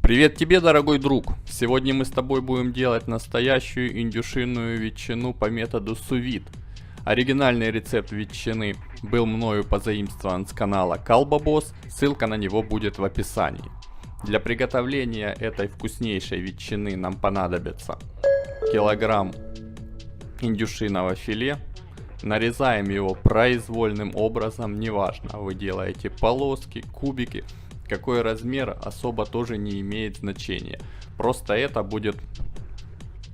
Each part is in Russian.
Привет тебе, дорогой друг! Сегодня мы с тобой будем делать настоящую индюшиную ветчину по методу сувид. Оригинальный рецепт ветчины был мною позаимствован с канала Kalbabos, ссылка на него будет в описании. Для приготовления этой вкуснейшей ветчины нам понадобится килограмм индюшиного филе. Нарезаем его произвольным образом, неважно, вы делаете полоски, кубики. Какой размер особо тоже не имеет значения. Просто это будет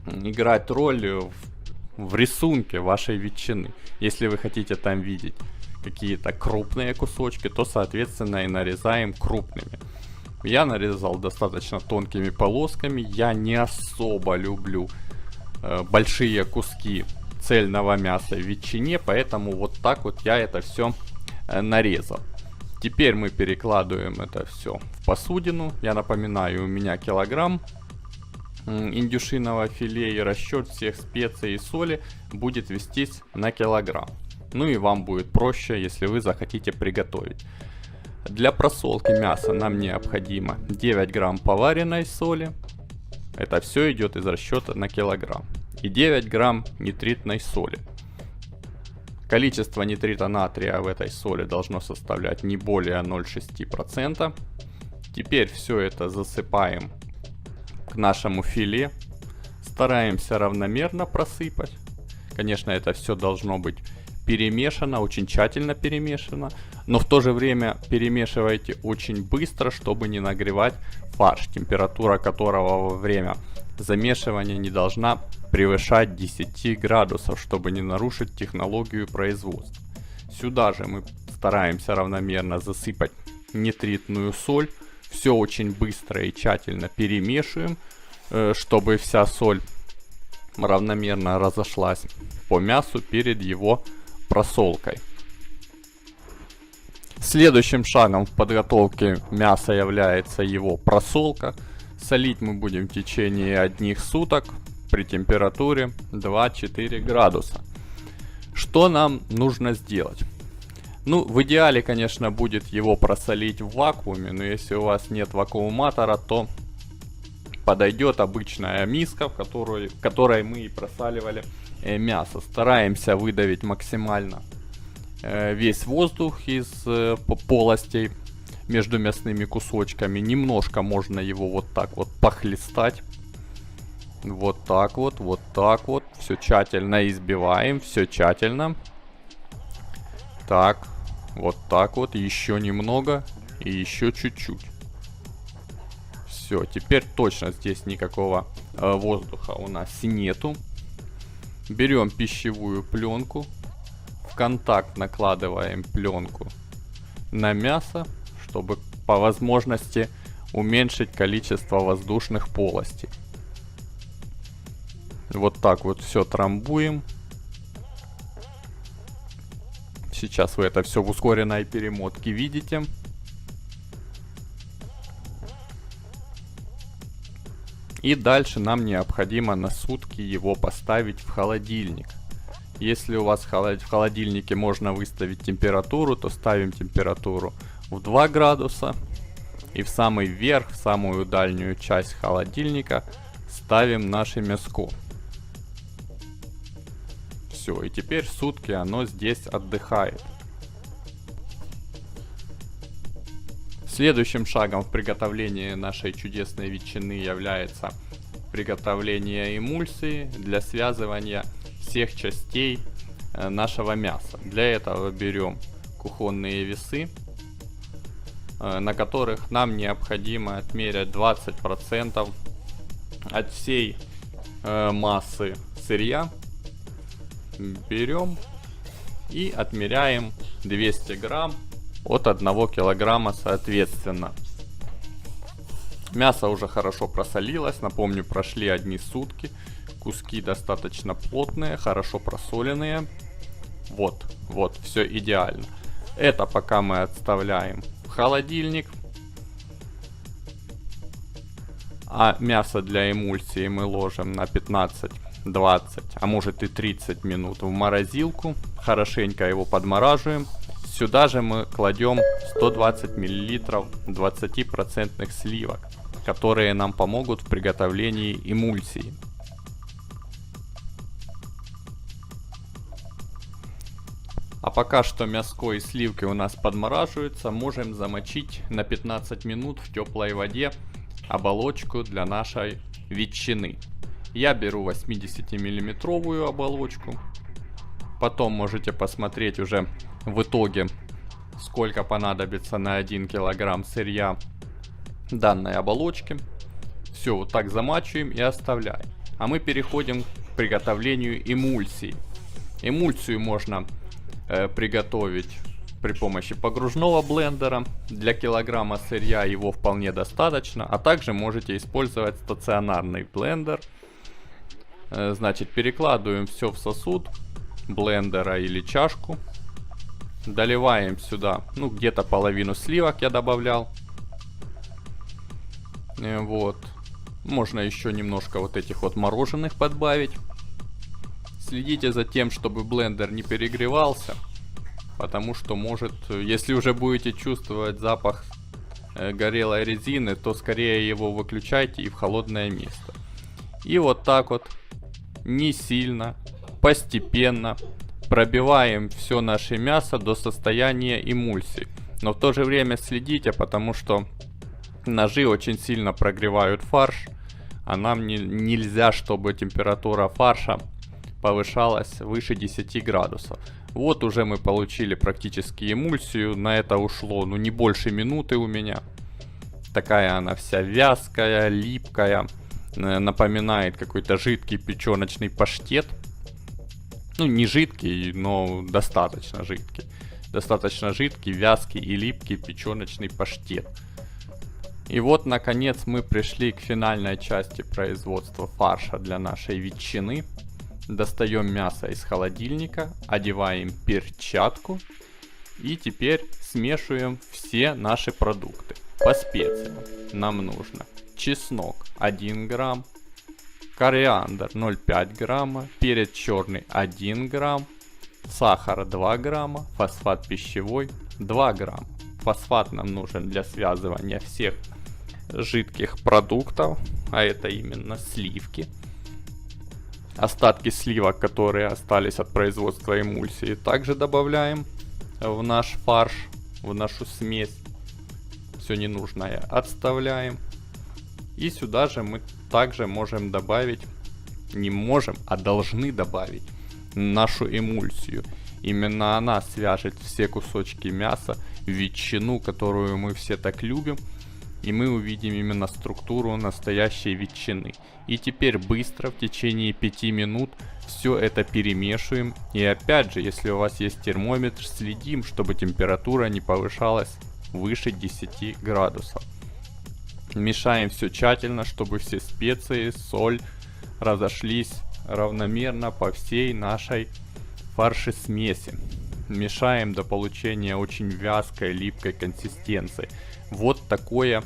играть роль в рисунке вашей ветчины. Если вы хотите там видеть какие-то крупные кусочки, то соответственно и нарезаем крупными. Я нарезал достаточно тонкими полосками. Я не особо люблю большие куски цельного мяса в ветчине, поэтому вот так вот я это все нарезал. Теперь мы перекладываем это все в посудину. Я напоминаю, у меня килограмм индюшиного филе, и расчет всех специй и соли будет вестись на килограмм. Ну и вам будет проще, если вы захотите приготовить. Для просолки мяса нам необходимо 9 грамм поваренной соли. Это все идет из расчета на килограмм. И 9 грамм нитритной соли. Количество нитрита натрия в этой соли должно составлять не более 0,6%. Теперь все это засыпаем к нашему филе. Стараемся равномерно просыпать. Конечно, это все должно быть перемешано, очень тщательно перемешано. Но в то же время перемешивайте очень быстро, чтобы не нагревать фарш, температура которого во время замешивания не должна превышать 10 градусов, чтобы не нарушить технологию производства. Сюда же мы стараемся равномерно засыпать нитритную соль. Все очень быстро и тщательно перемешиваем, чтобы вся соль равномерно разошлась по мясу перед его просолкой. Следующим шагом в подготовке мяса является его просолка. Солить мы будем в течение 1 суток при температуре 2-4 градуса. Что нам нужно сделать? Ну, в идеале, конечно, будет его просолить в вакууме, но если у вас нет вакууматора, то подойдет обычная миска, в которой мы и просаливали мясо. Стараемся выдавить максимально весь воздух из полостей между мясными кусочками. Немножко можно его вот так вот похлестать. Вот так вот, вот так вот. Все тщательно избиваем, все тщательно. Так, вот так вот. Еще немного и еще чуть-чуть. Все, теперь точно здесь никакого воздуха у нас нету. Берем пищевую пленку. В контакт накладываем пленку на мясо, чтобы по возможности уменьшить количество воздушных полостей. Вот так вот все трамбуем. Сейчас вы это все в ускоренной перемотке видите. И дальше нам необходимо на сутки его поставить в холодильник. Если у вас в холодильнике можно выставить температуру, то ставим температуру в 2 градуса. И в самый верх, в самую дальнюю часть холодильника ставим наше мяско. Все, и теперь сутки оно здесь отдыхает. Следующим шагом в приготовлении нашей чудесной ветчины является приготовление эмульсии для связывания всех частей нашего мяса. Для этого берем кухонные весы, на которых нам необходимо отмерять 20% от всей массы сырья. Берем и отмеряем 200 грамм от 1 килограмма соответственно. Мясо уже хорошо просолилось, напомню, прошли 1 сутки. Куски достаточно плотные, хорошо просоленные. Вот, все идеально. Это пока мы отставляем в холодильник. А мясо для эмульсии мы ложим на 15-20, а может и 30 минут в морозилку. Хорошенько его подмораживаем. Сюда же мы кладем 120 мл 20% сливок. которые нам помогут в приготовлении эмульсии. А пока что мяско и сливки у нас подмораживаются, можем замочить на 15 минут в теплой воде оболочку для нашей ветчины. Я беру 80-миллиметровую оболочку. Потом можете посмотреть уже в итоге, сколько понадобится на 1 килограмм сырья данной оболочки. Все, вот так замачиваем и оставляем. А мы переходим к приготовлению эмульсии. Эмульсию можно приготовить при помощи погружного блендера. Для килограмма сырья его вполне достаточно. А также можете использовать стационарный блендер. Значит, перекладываем все в сосуд блендера или чашку. Доливаем сюда, ну, где-то половину сливок я добавлял. Вот. Можно еще немножко вот этих вот мороженых подбавить. Следите за тем, чтобы блендер не перегревался, потому что может, если уже будете чувствовать запах горелой резины, то скорее его выключайте и в холодное место. И вот так вот, не сильно, постепенно пробиваем все наше мясо до состояния эмульсии. Но в то же время следите, потому что ножи очень сильно прогревают фарш, а нам нельзя, чтобы температура фарша повышалась выше 10 градусов. Вот уже мы получили практически эмульсию. На это ушло, ну, не больше минуты у меня. Такая она вся вязкая, липкая. Напоминает какой-то жидкий печеночный паштет. Ну, не жидкий, но достаточно жидкий. Достаточно жидкий, вязкий и липкий печеночный паштет. И вот, наконец, мы пришли к финальной части производства фарша для нашей ветчины. Достаем мясо из холодильника, одеваем перчатку и теперь смешиваем все наши продукты. По специям нам нужно чеснок 1 грамм, кориандр 0,5 грамма, перец черный 1 грамм, сахар 2 грамма, фосфат пищевой 2 грамма. Фосфат нам нужен для связывания всех жидких продуктов, а это именно сливки. Остатки сливок, которые остались от производства эмульсии, также добавляем в наш фарш, в нашу смесь. Все ненужное отставляем. И сюда же мы также можем добавить, не можем, а должны добавить нашу эмульсию. Именно она свяжет все кусочки мяса, ветчину, которую мы все так любим. И мы увидим именно структуру настоящей ветчины. И теперь быстро, в течение 5 минут, все это перемешиваем. И опять же, если у вас есть термометр, следим, чтобы температура не повышалась выше 10 градусов. Мешаем все тщательно, чтобы все специи, соль разошлись равномерно по всей нашей фаршесмеси. Мешаем до получения очень вязкой, липкой консистенции. Вот такое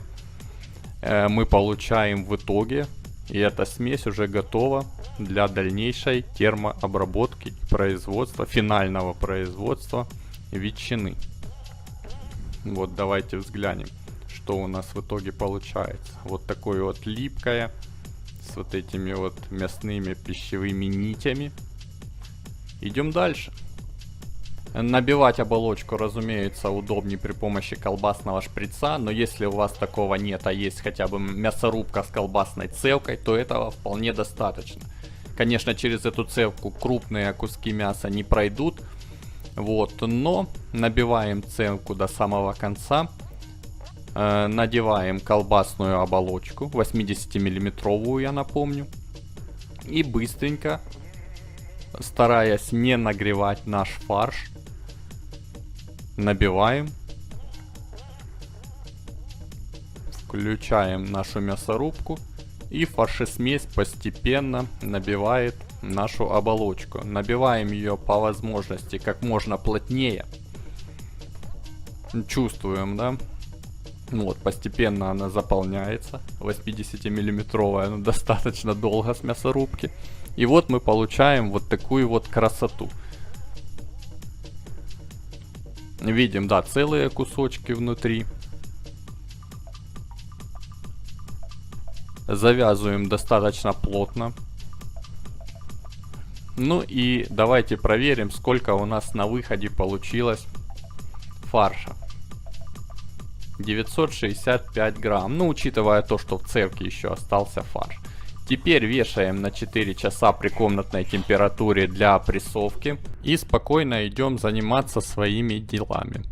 мы получаем в итоге. И эта смесь уже готова для дальнейшей термообработки и производства, финального производства ветчины. Вот давайте взглянем, что у нас в итоге получается. Вот такое вот липкое, с вот этими вот мясными пищевыми нитями. Идем дальше. Набивать оболочку, разумеется, удобнее при помощи колбасного шприца, но если у вас такого нет, а есть хотя бы мясорубка с колбасной цевкой, то этого вполне достаточно. Конечно, через эту цевку крупные куски мяса не пройдут, вот, но набиваем цевку до самого конца, надеваем колбасную оболочку, 80-миллиметровую, я напомню, и быстренько, стараясь не нагревать наш фарш, набиваем, включаем нашу мясорубку, и фаршесмесь постепенно набивает нашу оболочку. Набиваем ее по возможности как можно плотнее. Чувствуем, да? Вот, постепенно она заполняется. 80-миллиметровая, она достаточно долго с мясорубки. И вот мы получаем вот такую вот красоту. Видим, да, целые кусочки внутри. Завязываем достаточно плотно. Ну и давайте проверим, сколько у нас на выходе получилось фарша. 965 грамм. Ну, учитывая то, что в цевке еще остался фарш. Теперь вешаем на 4 часа при комнатной температуре для прессовки. И спокойно идем заниматься своими делами.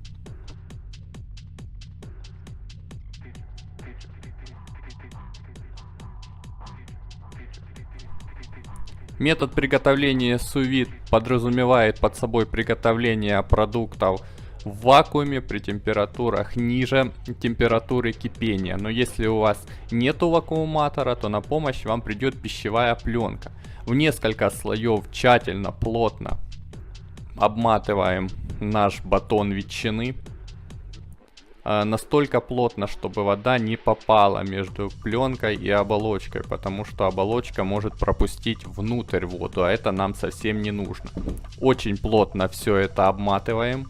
Метод приготовления сous-вид подразумевает под собой приготовление продуктов в вакууме при температурах ниже температуры кипения. Но если у вас нету вакууматора, то на помощь вам придет пищевая пленка. В несколько слоев тщательно, плотно обматываем наш батон ветчины. Настолько плотно, чтобы вода не попала между пленкой и оболочкой, потому что оболочка может пропустить внутрь воду, а это нам совсем не нужно. Очень плотно все это обматываем.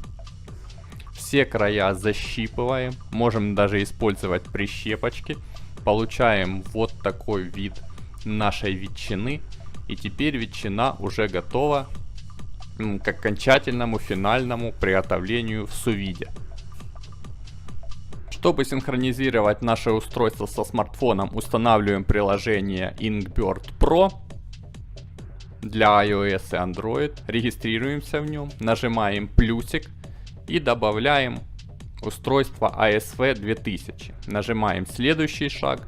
Все края защипываем. Можем даже использовать прищепочки. Получаем вот такой вид нашей ветчины. И теперь ветчина уже готова к окончательному финальному приготовлению в сous-виде. Чтобы синхронизировать наше устройство со смартфоном, устанавливаем приложение Inkbird Pro для iOS и Android. Регистрируемся в нем, нажимаем плюсик и добавляем устройство ASV 2000. Нажимаем следующий шаг,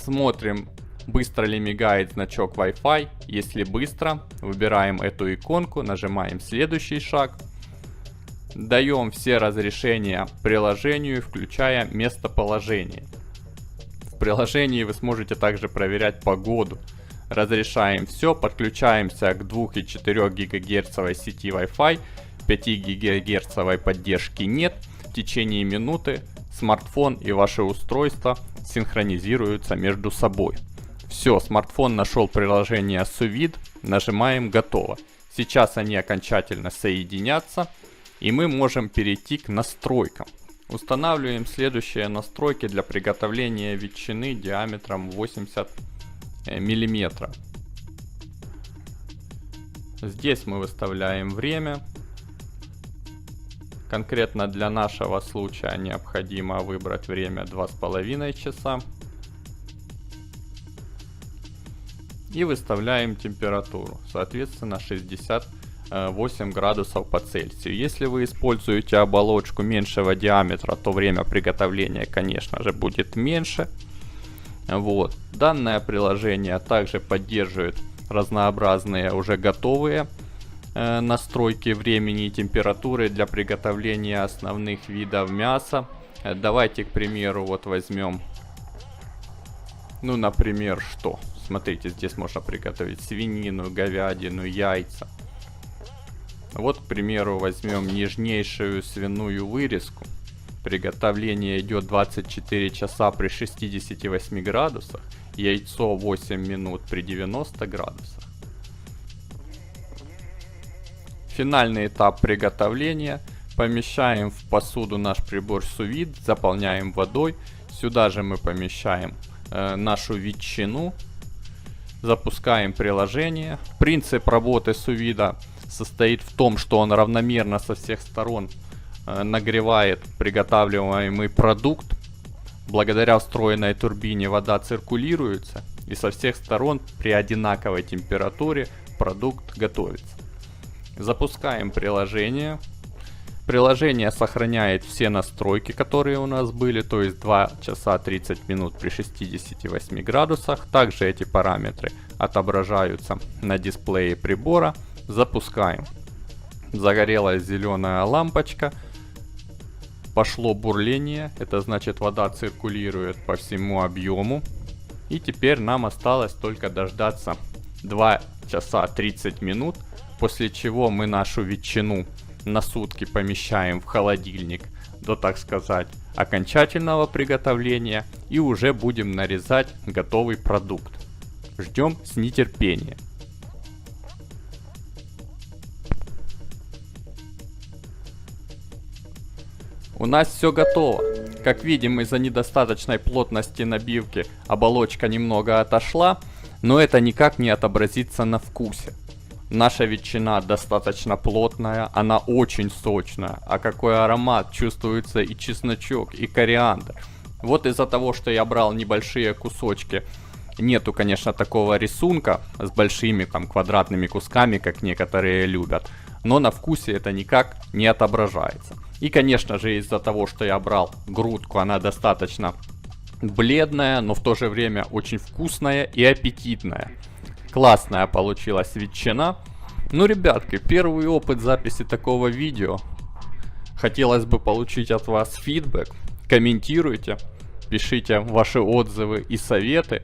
смотрим, быстро ли мигает значок Wi-Fi. Если быстро, выбираем эту иконку, нажимаем следующий шаг. Даем все разрешения приложению, включая местоположение. В приложении вы сможете также проверять погоду. Разрешаем все, подключаемся к 2,4 ГГц сети Wi-Fi, 5 ГГц поддержки нет. В течение минуты смартфон и ваше устройство синхронизируются между собой. Все, смартфон нашел приложение sous-vide, нажимаем готово. Сейчас они окончательно соединятся. И мы можем перейти к настройкам. Устанавливаем следующие настройки для приготовления ветчины диаметром 80 мм. Здесь мы выставляем время. Конкретно для нашего случая необходимо выбрать время 2,5 часа. И выставляем температуру, соответственно 68 градусов по Цельсию. Если вы используете оболочку меньшего диаметра, то время приготовления, конечно же, будет меньше. Вот. Данное приложение также поддерживает разнообразные уже готовые настройки времени и температуры для приготовления основных видов мяса. Давайте, к примеру, вот возьмем, ну, например, что? Смотрите, здесь можно приготовить свинину, говядину, яйца. Вот, к примеру, возьмем нежнейшую свиную вырезку. Приготовление идет 24 часа при 68 градусах. Яйцо 8 минут при 90 градусах. Финальный этап приготовления. Помещаем в посуду наш прибор sous-vide, заполняем водой. Сюда же мы помещаем нашу ветчину. Запускаем приложение. Принцип работы sous-vide состоит в том, что он равномерно со всех сторон нагревает приготавливаемый продукт. Благодаря встроенной турбине вода циркулируется, и со всех сторон при одинаковой температуре продукт готовится. Запускаем приложение. Приложение сохраняет все настройки, которые у нас были, то есть 2 часа 30 минут при 68 градусах. Также эти параметры отображаются на дисплее прибора. Запускаем. Загорелась зеленая лампочка. Пошло бурление. Это значит, вода циркулирует по всему объему. И теперь нам осталось только дождаться 2 часа 30 минут. После чего мы нашу ветчину на сутки помещаем в холодильник до, так сказать, окончательного приготовления. И уже будем нарезать готовый продукт. Ждем с нетерпением. У нас все готово. Как видим, из-за недостаточной плотности набивки оболочка немного отошла, но это никак не отобразится на вкусе. Наша ветчина достаточно плотная, она очень сочная, а какой аромат, чувствуется и чесночок, и кориандр. Вот из-за того, что я брал небольшие кусочки, нету, конечно, такого рисунка с большими там квадратными кусками, как некоторые любят, но на вкусе это никак не отображается. И, конечно же, из-за того, что я брал грудку, она достаточно бледная, но в то же время очень вкусная и аппетитная. Классная получилась ветчина. Ну, ребятки, первый опыт записи такого видео. Хотелось бы получить от вас фидбэк. Комментируйте, пишите ваши отзывы и советы.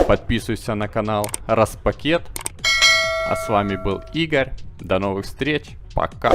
Подписывайся на канал Распакет. А с вами был Игорь. До новых встреч. Пока.